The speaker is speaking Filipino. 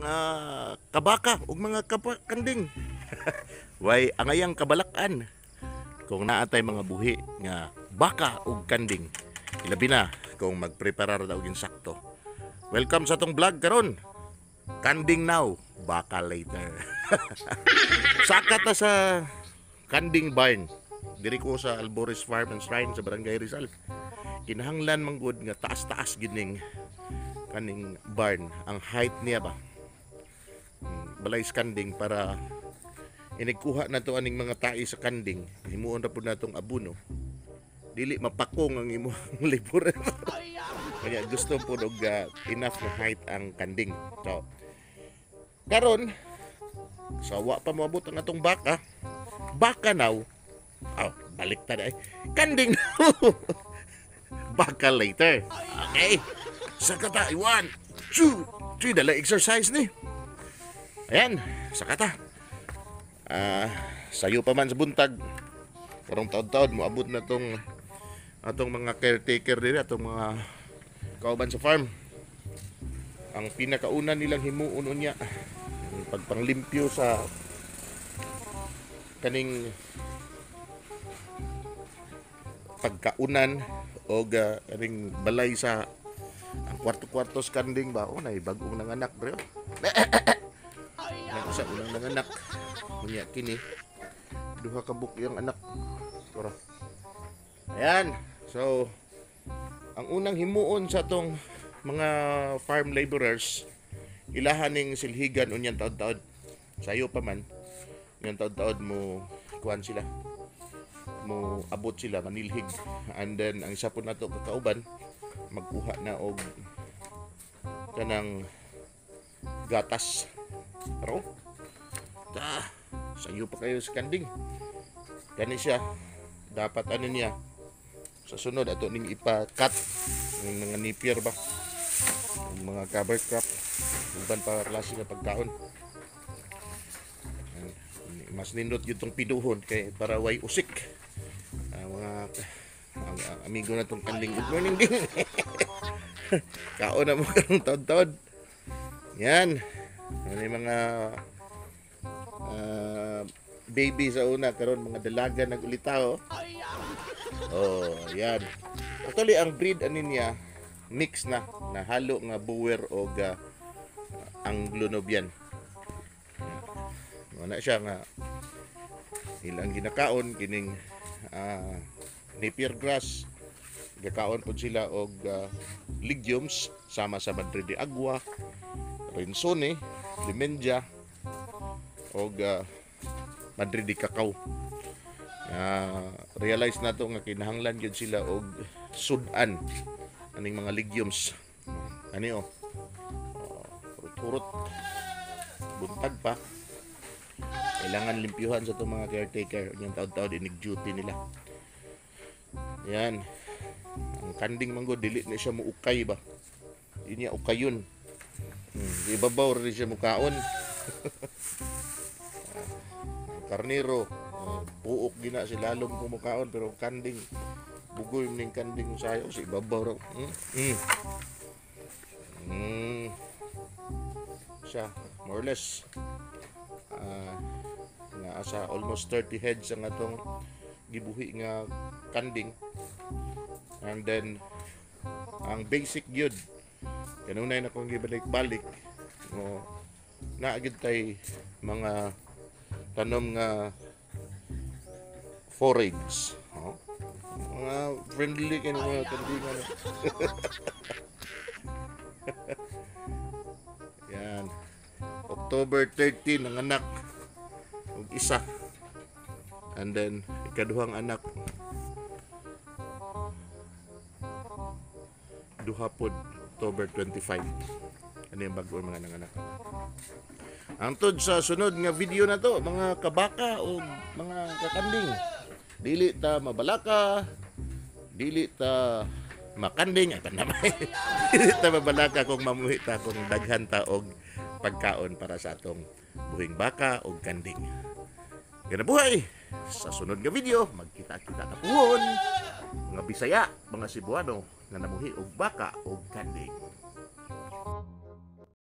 mga kabaka ug mga kanding. Way angayang kabalakan kung naatay mga buhi nga baka ug kanding. Ilabi na kung magpreparar daw og insakto. Welcome sa tong vlog karon. Kanding now, baka later. Saka ta sa kanding barn. Diri ko sa Albores Farm and Shrine sa Barangay Rizal. Kinahanglan manggod nga taas-taas gining kaning barn. Ang height niya ba? Balay kanding para inigkuha na to aning mga tae sa kanding. Himuon na po na tong abuno. Dili mapakong ang imong libur. Kaya gusto po og enough na height ang kanding. So, karon sawa pa moabot ang atong baka. Baka now. Oh, baliktad ay. Kanding now. Baka later. Okay. Sa kata, 1, 2, 3, dala exercise ni. Ayan, sa kata. Sayo pa man sa buntag. Karong taon-taon moabot na tong atong mga caretaker diri, atong mga kauban sa farm. Ang pinakauna nilang himuon unya pagpanglimpyo sa kaning pagkaunan o kaning balay sa ang kwarto-kwarto sa kanding ba o nay bagong nanganak bro. Sa unang nanganak unya kini duha ka bukyang anak. Pero ayan. So ang unang himuon sa tong mga farm laborers ilahan ning silhigan unyang taod-taod. Sayo pa man unyang taod-taod mo kuan sila. Mo abot sila manilhig, and then ang isa po nato kakauban magkuha na og kanang gatas. Pero sayo pa kayo sa kanding kani siya dapat ano niya sa sunod ato ning ipa-cut ng mga nipier ba ng mga cover crop uban pa klase nga pagkaon. Mas nindot yun tong piduhon kay para way usik. Ang amigo na tong kanding, good morning ding. Kaon na mo karong taod-taod. Yan. Ano yung mga baby sa una karon mga dalaga nagulitaw. Oh, yan. Actually ang breed ani niya mix na halo nga Boer o Anglo-Nubian. Wala siya nga ilang ginakaon kining napier grass, gakaon po sila og legumes sama sa Madre de Agua, Rinsone, Limenja og Madre de Cacao. Realize nato nga kinahanglan gyud sila og sudan aning mga legumes. Ani urot buntag pa. Kailangan limpyuhan sa itong mga caretaker. Yung taon-taon, inig-duty nila. Yan. Ang kanding manggo, dili na siya muukay ba? Hindi niya ukayon. Ibabaw rin siya mukaon. Karniro, puok gina si lalong kumukaon. Pero kanding, bugoy ning kanding sayo. Si ibabaw rin. Siya, more or less. Asa almost 30 heads ang atong gibuhi nga kanding, and then ang basic gyud kanunay na kong gibalik-balik no naagid tay mga tanom nga forage mga friendly kini mga kandingan. Yan, October 13 ang anak og isa, and then ikaduhang anak duha pod October 25. Ano yung bago mga nanganak. Angtod sa sunod nga video na to mga kabaka o mga kakanding, dili ta mabalaka, dili ta makanding ay panamay. Dili ta mabalaka kung mamuhi ta kung daghan ta og pagkaon para sa atong buhing baka o kanding. Ganabuhay sa sunod nga video, magkita-kita na puhon mga Bisaya, mga Cebuano nga namuhi og baka o kanding.